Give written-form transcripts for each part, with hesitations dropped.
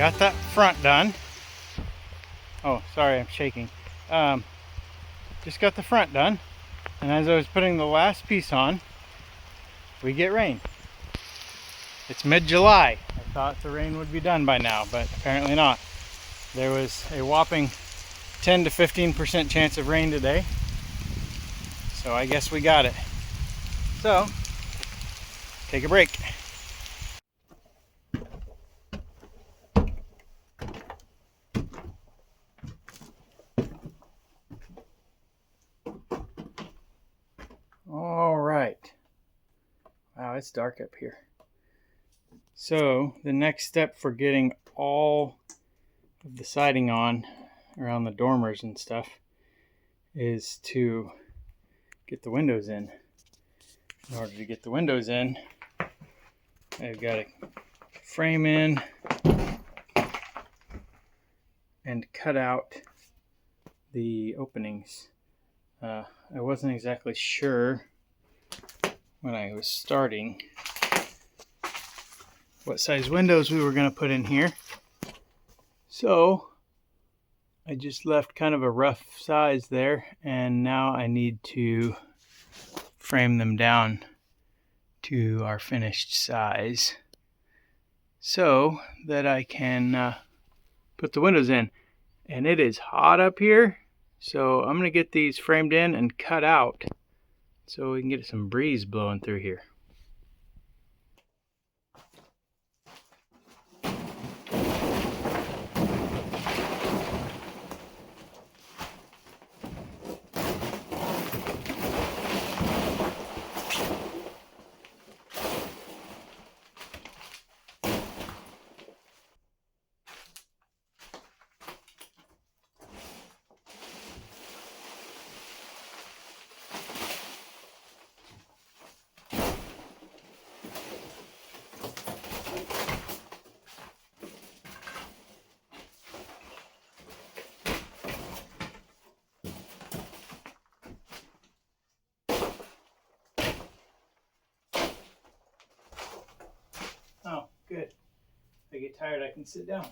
got that front done. Oh, sorry, I'm shaking. Just got the front done, and as I was putting the last piece on, we get rain. It's mid-July. I thought the rain would be done by now, but apparently not. There was a whopping 10 to 15% chance of rain today, so I guess we got it. So, take a break. All right. Wow, it's dark up here. So the next step for getting all of the siding on around the dormers and stuff is to get the windows in. In order to get the windows in, I've got to frame in and cut out the openings. I wasn't exactly sure when I was starting what size windows we were going to put in here. So I just left kind of a rough size there, and now I need to frame them down to our finished size so that I can put the windows in. And it is hot up here, so I'm going to get these framed in and cut out so we can get some breeze blowing through here. Oh, good. If I get tired, I can sit down.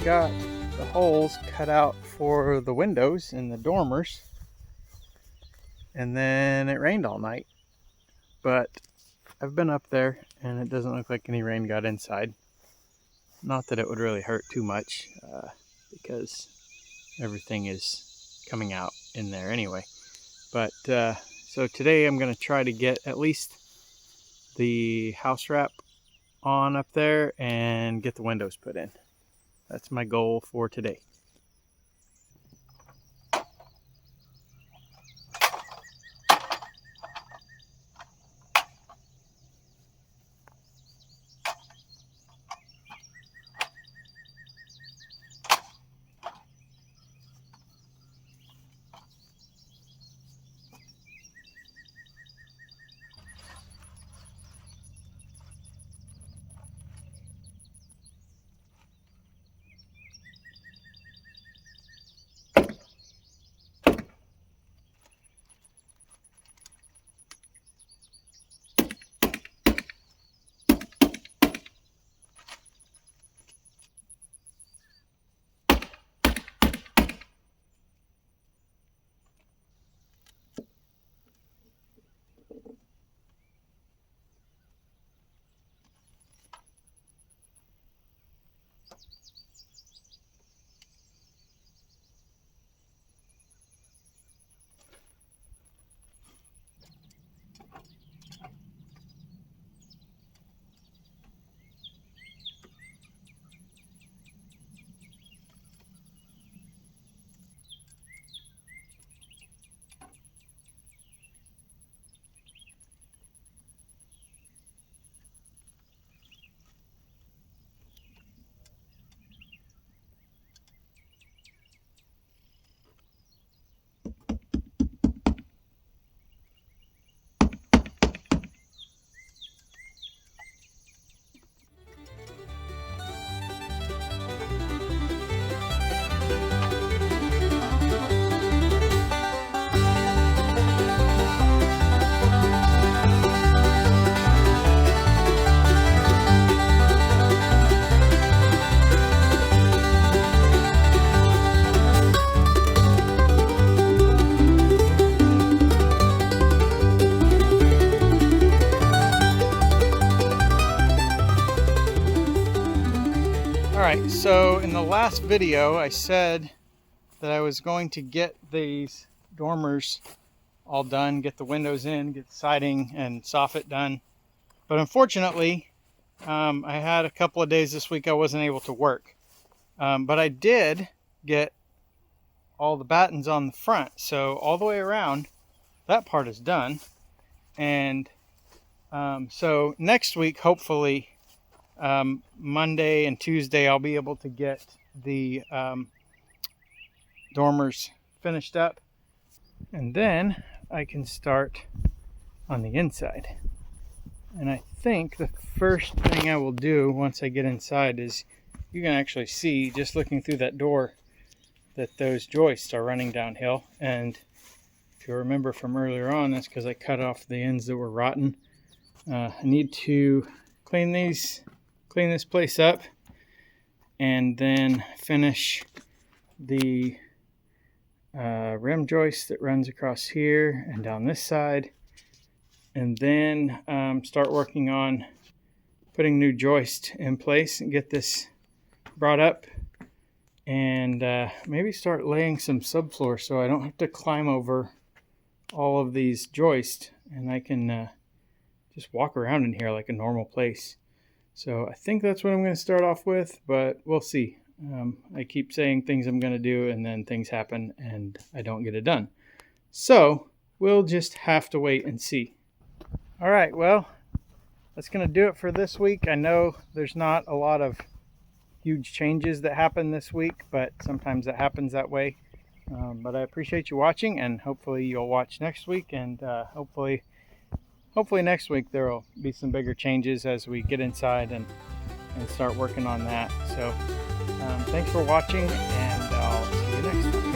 got the holes cut out for the windows in the dormers, and then it rained all night. But I've been up there and it doesn't look like any rain got inside. Not that it would really hurt too much, because everything is coming out in there anyway. But so today I'm going to try to get at least the house wrap on up there and get the windows put in. That's my goal for today. Alright, so in the last video I said that I was going to get these dormers all done, get the windows in, get the siding and soffit done. But unfortunately, I had a couple of days this week I wasn't able to work. But I did get all the battens on the front, so all the way around, that part is done. And so next week, hopefully, Monday and Tuesday, I'll be able to get the dormers finished up, and then I can start on the inside. And I think the first thing I will do once I get inside is, you can actually see just looking through that door that those joists are running downhill. And if you remember from earlier on, that's because I cut off the ends that were rotten. I need to clean this place up and then finish the rim joist that runs across here and down this side, and then start working on putting new joist in place and get this brought up, and maybe start laying some subfloor so I don't have to climb over all of these joists, and I can just walk around in here like a normal place. So I think that's what I'm going to start off with, but we'll see. I keep saying things I'm going to do, and then things happen and I don't get it done. So we'll just have to wait and see. All right, well, that's going to do it for this week. I know there's not a lot of huge changes that happen this week, but sometimes it happens that way. But I appreciate you watching, and hopefully you'll watch next week, and hopefully next week there will be some bigger changes as we get inside and start working on that. So thanks for watching, and I'll see you next time.